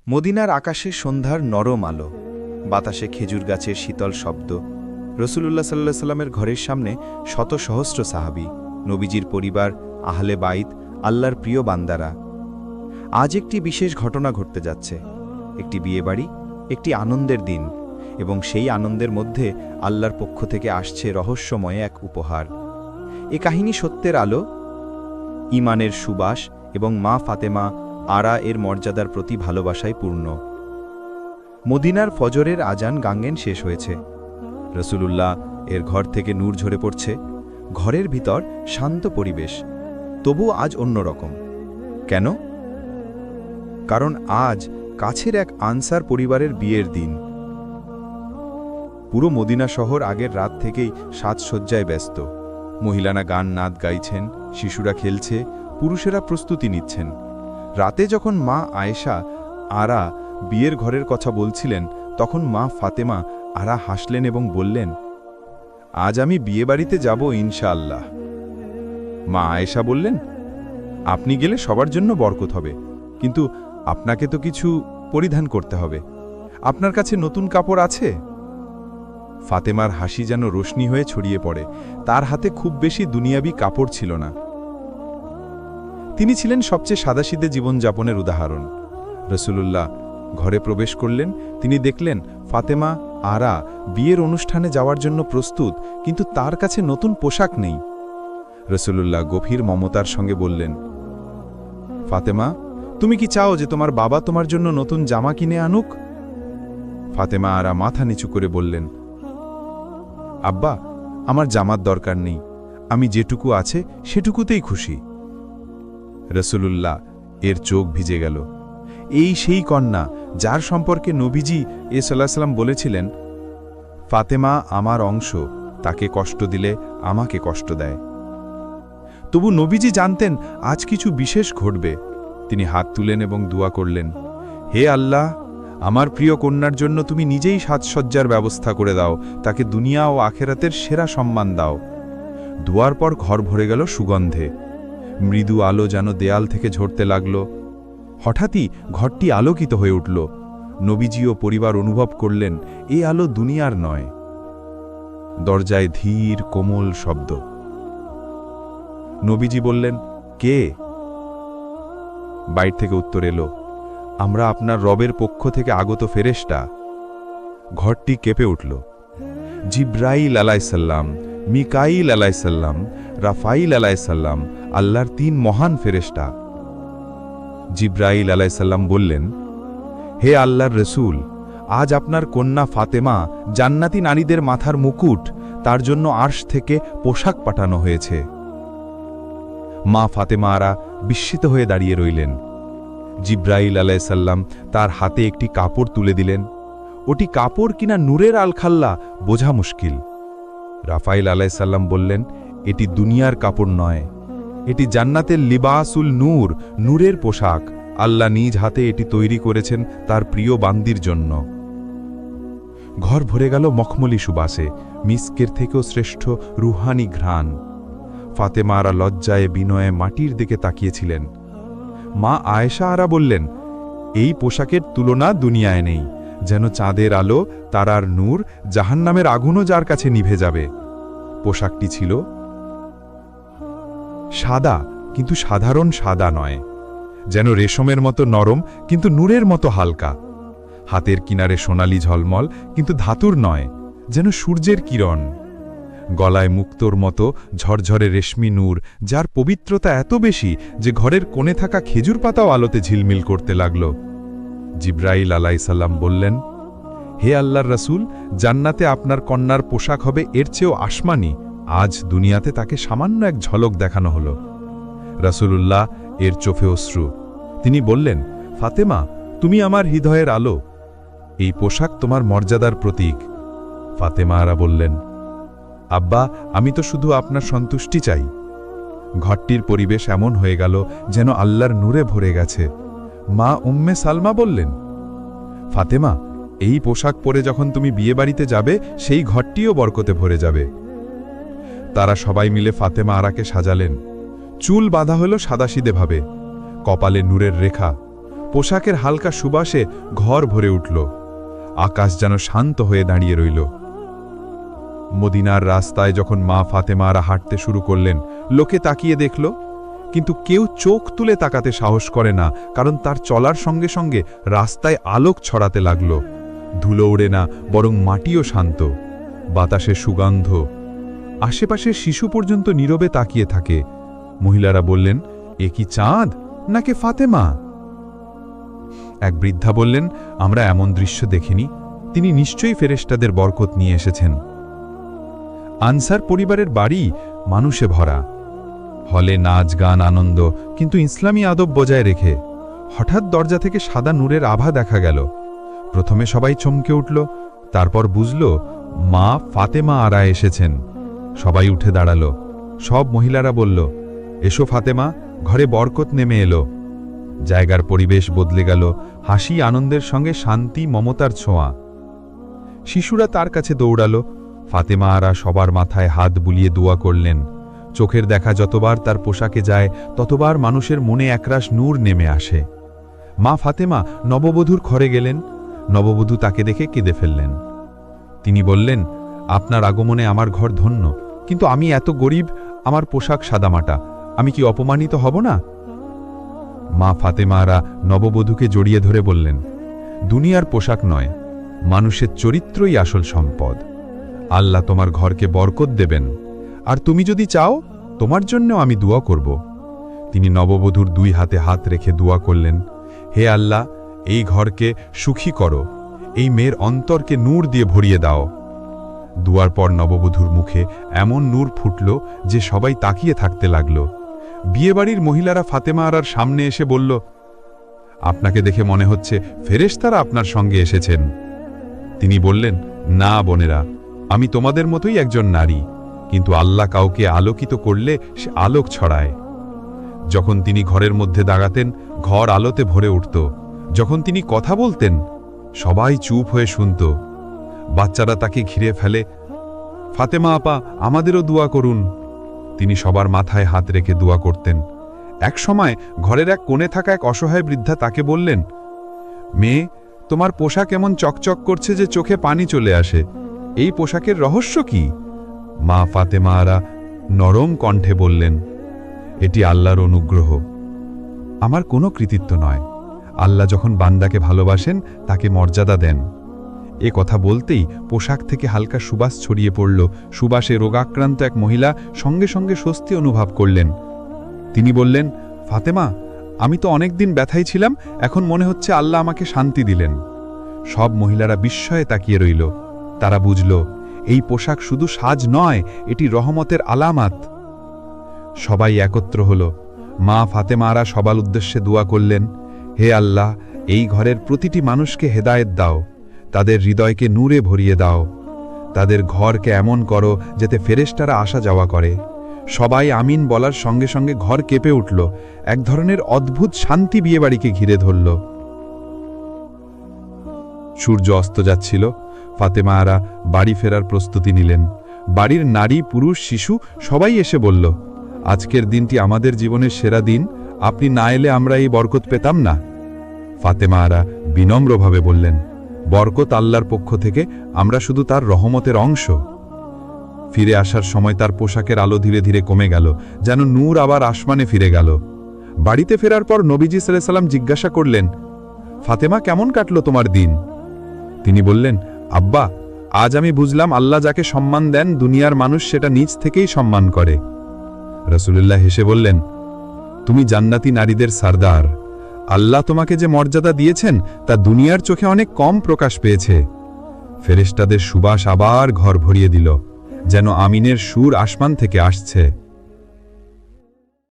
মদিনার আকাশে সন্ধ্যার নরম আলো, বাতাসে খেজুর গাছের শীতল শব্দ। রসুলুল্লাহ সাল্লাল্লাহু আলাইহি সাল্লামের ঘরের সামনে শত সহস্র সাহাবী, নবীজির পরিবার, আহলে বাইত, আল্লাহর প্রিয় বান্দারা। আজ একটি বিশেষ ঘটনা ঘটতে যাচ্ছে। একটি বিয়েবাড়ি, একটি আনন্দের দিন, এবং সেই আনন্দের মধ্যে আল্লাহর পক্ষ থেকে আসছে রহস্যময় এক উপহার। এ কাহিনী সত্যের আলো, ঈমানের সুবাস এবং মা ফাতেমা আরা এর মর্যাদার প্রতি ভালোবাসায় পূর্ণ। মদিনার ফজরের আজান গাঙ্গেন শেষ হয়েছে। রসুলুল্লাহ এর ঘর থেকে নূর ঝরে পড়ছে। ঘরের ভিতর শান্ত পরিবেশ, তবু আজ অন্যরকম। কেন? কারণ আজ কাছের এক আনসার পরিবারের বিয়ের দিন। পুরো মদিনা শহর আগের রাত থেকেই সাজসজ্জায় ব্যস্ত। মহিলারা গান নাদ গাইছেন, শিশুরা খেলছে, পুরুষেরা প্রস্তুতি নিচ্ছেন। রাতে যখন মা আয়েশা আরা বিয়ের ঘরের কথা বলছিলেন, তখন মা ফাতেমা আরা হাসলেন এবং বললেন, আজ আমি বিয়েবাড়িতে যাব ইনশাআল্লাহ। মা আয়েশা বললেন, আপনি গেলে সবার জন্য বরকত হবে, কিন্তু আপনাকে তো কিছু পরিধান করতে হবে। আপনার কাছে নতুন কাপড় আছে? ফাতেমার হাসি যেন রোশনি হয়ে ছড়িয়ে পড়ে। তার হাতে খুব বেশি দুনিয়াবি কাপড় ছিল না। তিনি ছিলেন সবচেয়ে সাদাসিধে জীবনযাপনের উদাহরণ। রসুলুল্লাহ ঘরে প্রবেশ করলেন। তিনি দেখলেন ফাতেমা আরা বিয়ের অনুষ্ঠানে যাওয়ার জন্য প্রস্তুত, কিন্তু তার কাছে নতুন পোশাক নেই। রসুলুল্লাহ গভীর মমতার সঙ্গে বললেন, ফাতেমা, তুমি কি চাও যে তোমার বাবা তোমার জন্য নতুন জামা কিনে আনুক? ফাতেমা আরা মাথা নিচু করে বললেন, আব্বা, আমার জামার দরকার নেই, আমি যেটুকু আছে সেটুকুতেই খুশি। রসুলুল্লাহ এর চোখ ভিজে গেল। এই সেই কন্যা যার সম্পর্কে নবীজি সাল্লাল্লাহু আলাইহি ওয়াসাল্লাম বলেছিলেন, ফাতেমা আমার অংশ, তাকে কষ্ট দিলে আমাকে কষ্ট দেয়। তবু নবীজি জানতেন আজ কিছু বিশেষ ঘটবে। তিনি হাত তুলেন এবং দোয়া করলেন, হে আল্লাহ, আমার প্রিয় কন্যার জন্য তুমি নিজেই সাজসজ্জার ব্যবস্থা করে দাও, তাকে দুনিয়া ও আখেরাতের সেরা সম্মান দাও। দোয়ার পর ঘর ভরে গেল সুগন্ধে। মৃদু আলো যেন দেয়াল থেকে ঝরতে লাগল। হঠাৎই ঘরটি আলোকিত হয়ে উঠল। নবীজি ও পরিবার অনুভব করলেন এই আলো দুনিয়ার নয়। দরজায় ধীর কোমল শব্দ। নবীজি বললেন, কে? বাইর থেকে উত্তর এলো, আমরা আপনার রবের পক্ষ থেকে আগত ফেরেশতা। ঘরটি কেঁপে উঠল। জিব্রাইল আলাইসাল্লাম, মিকাইল আলাইসাল্লাম, রাফাইল আলাইসাল্লাম, আল্লাহর ৩ মহান ফেরেশতা। জিব্রাইল আলাইসাল্লাম বললেন, হে আল্লাহর রসুল, আজ আপনার কন্যা ফাতেমা জান্নাতি নারীদের মাথার মুকুট, তার জন্য আরশ থেকে পোশাক পাঠানো হয়েছে। মা ফাতেমা আরা বিস্মিত হয়ে দাঁড়িয়ে রইলেন। জিব্রাইল আলাইসাল্লাম তার হাতে একটি কাপড় তুলে দিলেন। ওটি কাপড় কিনা নূরের আলখাল্লা বোঝা মুশকিল। রাফাইল আলাইসাল্লাম বললেন, এটি দুনিয়ার কাপড় নয়, এটি জান্নাতের লিবাসুল নূর, নূরের পোশাক। আল্লাহ নিজ হাতে এটি তৈরি করেছেন তার প্রিয় বান্দির জন্য। ঘর ভরে গেল মখমলি সুবাসে, মিস্কের থেকেও শ্রেষ্ঠ রুহানি ঘ্রাণ। ফাতেমা আরা লজ্জায় বিনয়ে মাটির দিকে তাকিয়েছিলেন। মা আয়েশা আরা বললেন, এই পোশাকের তুলনা দুনিয়ায় নেই, যেন চাঁদের আলো, তারার নূর, জাহান্নামের আগুনও যার কাছে নিভে যাবে। পোশাকটি ছিল সাদা, কিন্তু সাধারণ সাদা নয়, যেন রেশমের মতো নরম কিন্তু নূরের মতো হালকা। হাতের কিনারে সোনালি ঝলমল, কিন্তু ধাতুর নয়, যেন সূর্যের কিরণ। গলায় মুক্তোর মতো ঝরঝরে রেশমি নূর, যার পবিত্রতা এত বেশি যে ঘরের কোণে থাকা খেজুর পাতাও আলোতে ঝিলমিল করতে লাগল। জিব্রাইল আলাইসাল্লাম বললেন, হে আল্লাহর রসুল, জান্নাতে আপনার কন্যার পোশাক হবে এর চেয়েও আসমানি। আজ দুনিয়াতে তাকে সামান্য এক ঝলক দেখানো হল। রসুলুল্লাহ এর চোখে অশ্রু। তিনি বললেন, ফাতেমা, তুমি আমার হৃদয়ের আলো, এই পোশাক তোমার মর্যাদার প্রতীক। ফাতেমা আরা বললেন, আব্বা, আমি তো শুধু আপনার সন্তুষ্টি চাই। ঘরটির পরিবেশ এমন হয়ে গেল যেন আল্লাহর নূরে ভরে গেছে। মা উম্মে সালমা বললেন, ফাতেমা, এই পোশাক পরে যখন তুমি বিয়েবাড়িতে যাবে, সেই ঘরটিও বরকতে ভরে যাবে। তারা সবাই মিলে ফাতেমা আরাকে সাজালেন। চুল বাঁধা হল সাদাসিধেভাবে, কপালে নূরের রেখা। পোশাকের হালকা সুবাসে ঘর ভরে উঠল। আকাশ যেন শান্ত হয়ে দাঁড়িয়ে রইল। মদিনার রাস্তায় যখন মা ফাতেমারা হাঁটতে শুরু করলেন, লোকে তাকিয়ে দেখল, কিন্তু কেউ চোখ তুলে তাকাতে সাহস করে না, কারণ তার চলার সঙ্গে সঙ্গে রাস্তায় আলোক ছড়াতে লাগল। ধুলো ওড়ে না, বরং মাটিও শান্ত, বাতাসে সুগন্ধ। আশেপাশের শিশু পর্যন্ত নীরবে তাকিয়ে থাকে। মহিলারা বললেন, এ কি চাঁদ নাকি ফাতেমা? এক বৃদ্ধা বললেন, আমরা এমন দৃশ্য দেখিনি, তিনি নিশ্চয়ই ফেরেশতাদের বরকত নিয়ে এসেছেন। আনসার পরিবারের বাড়ি মানুষে ভরা, হলে নাচ গান আনন্দ, কিন্তু ইসলামী আদব বজায় রেখে। হঠাৎ দরজা থেকে সাদা নূরের আভা দেখা গেল। প্রথমে সবাই চমকে উঠল, তারপর বুঝল মা ফাতেমা আরা এসেছেন। সবাই উঠে দাঁড়ালো। সব মহিলারা বলল, এসো ফাতেমা, ঘরে বরকত নেমে এলো। জায়গার পরিবেশ বদলে গেল, হাসি আনন্দের সঙ্গে শান্তি মমতার ছোঁয়া। শিশুরা তার কাছে দৌড়ালো। ফাতেমা আরা সবার মাথায় হাত বুলিয়ে দোয়া করলেন। চোখের দেখা যতবার তার পোশাকে যায়, ততবার মানুষের মনে একরাশ নূর নেমে আসে। মা ফাতেমা নববধূর ঘরে গেলেন। নববধূ তাকে দেখে কেঁদে ফেললেন। তিনি বললেন, আপনার আগমনে আমার ঘর ধন্য, কিন্তু আমি এত গরিব, আমার পোশাক সাদামাটা, আমি কি অপমানিত হব না? মা ফাতেমারা নববধূকে জড়িয়ে ধরে বললেন, দুনিয়ার পোশাক নয়, মানুষের চরিত্রই আসল সম্পদ। আল্লাহ তোমার ঘরকে বরকত দেবেন, আর তুমি যদি চাও তোমার জন্যও আমি দোয়া করব। তিনি নববধূর দুই হাতে হাত রেখে দোয়া করলেন, হে আল্লাহ, এই ঘরকে সুখী করো, এই মেয়ের অন্তরকে নূর দিয়ে ভরিয়ে দাও। দুয়ার পর নববধূর মুখে এমন নূর ফুটল যে সবাই তাকিয়ে থাকতে লাগল। বিয়েবাড়ির মহিলারা ফাতেমা আরার সামনে এসে বলল, আপনাকে দেখে মনে হচ্ছে ফেরেশতারা আপনার সঙ্গে এসেছেন। তিনি বললেন, না বোনেরা, আমি তোমাদের মতোই একজন নারী, কিন্তু আল্লাহ কাউকে আলোকিত করলে সে আলোক ছড়ায়। যখন তিনি ঘরের মধ্যে দাঁড়াতেন, ঘর আলোতে ভরে উঠত। যখন তিনি কথা বলতেন, সবাই চুপ হয়ে শুনত। বাচ্চারা তাকে ঘিরে ফেলে, ফাতেমা আপা, আমাদেরও দোয়া করুন। তিনি সবার মাথায় হাত রেখে দোয়া করতেন। এক সময় ঘরের এক কোণে থাকা এক অসহায় বৃদ্ধা তাকে বললেন, মেয়ে, তোমার পোশাক এমন চকচক করছে যে চোখে পানি চলে আসে, এই পোশাকের রহস্য কি? মা ফাতেমা আরা নরম কণ্ঠে বললেন, এটি আল্লাহর অনুগ্রহ, আমার কোনো কৃতিত্ব নয়। আল্লাহ যখন বান্দাকে ভালোবাসেন, তাকে মর্যাদা দেন। এ কথা বলতেই পোশাক থেকে হালকা সুবাস ছড়িয়ে পড়ল। সুবাসে রোগাক্রান্ত এক মহিলা সঙ্গে সঙ্গে স্বস্তি অনুভব করলেন। তিনি বললেন, ফাতেমা, আমি তো অনেকদিন ব্যথায় ছিলাম, এখন মনে হচ্ছে আল্লাহ আমাকে শান্তি দিলেন। সব মহিলারা বিস্ময়ে তাকিয়ে রইল। তারা বুঝল, এই পোশাক শুধু সাজ নয়, এটি রহমতের আলামাত। সবাই একত্র হল। মা ফাতেমা আরা সবার উদ্দেশ্যে দোয়া করলেন, হে আল্লাহ, এই ঘরের প্রতিটি মানুষকে হেদায়েত দাও, তাদের হৃদয়কে নূরে ভরিয়ে দাও, তাদের ঘরকে এমন করো যাতে ফেরেশতারা আসা যাওয়া করে। সবাই আমিন বলার সঙ্গে সঙ্গে ঘর কেঁপে উঠল। এক ধরনের অদ্ভুত শান্তি বিয়েবাড়িকে ঘিরে ধরল। সূর্য অস্ত যাচ্ছিল। ফাতেমা আরা বাড়ি ফেরার প্রস্তুতি নিলেন। বাড়ির নারী, পুরুষ, শিশু সবাই এসে বলল, আজকের দিনটি আমাদের জীবনের সেরা দিন, আপনি না এলে আমরা এই বরকত পেতাম না। ফাতেমা আরা বিনম্রভাবে বললেন, বরকত আল্লাহর পক্ষ থেকে, আমরা শুধু তার রহমতের অংশ। ফিরে আসার সময় তার পোশাকের আলো ধীরে ধীরে কমে গেল, যেন নূর আবার আসমানে ফিরে গেল। বাড়িতে ফেরার পর নবীজি সাল্লাল্লাহু আলাইহি সাল্লাম জিজ্ঞাসা করলেন, ফাতেমা, কেমন কাটলো তোমার দিন? তিনি বললেন, আব্বা, আজ আমি বুঝলাম আল্লাহ যাকে সম্মান দেন, দুনিয়ার মানুষ সেটা নিজ থেকেই সম্মান করে। রাসূলুল্লাহ হেসে বললেন, তুমি জান্নাতি নারীদের সরদার। আল্লাহ তোমাকে যে মর্যাদা দিয়েছেন তা দুনিয়ার চোখে অনেক কম প্রকাশ পেয়েছে। ফেরেশতাদের সুবাস আবার ঘর ভরিয়ে দিল, যেন আমিনের সুর আসমান থেকে আসছে।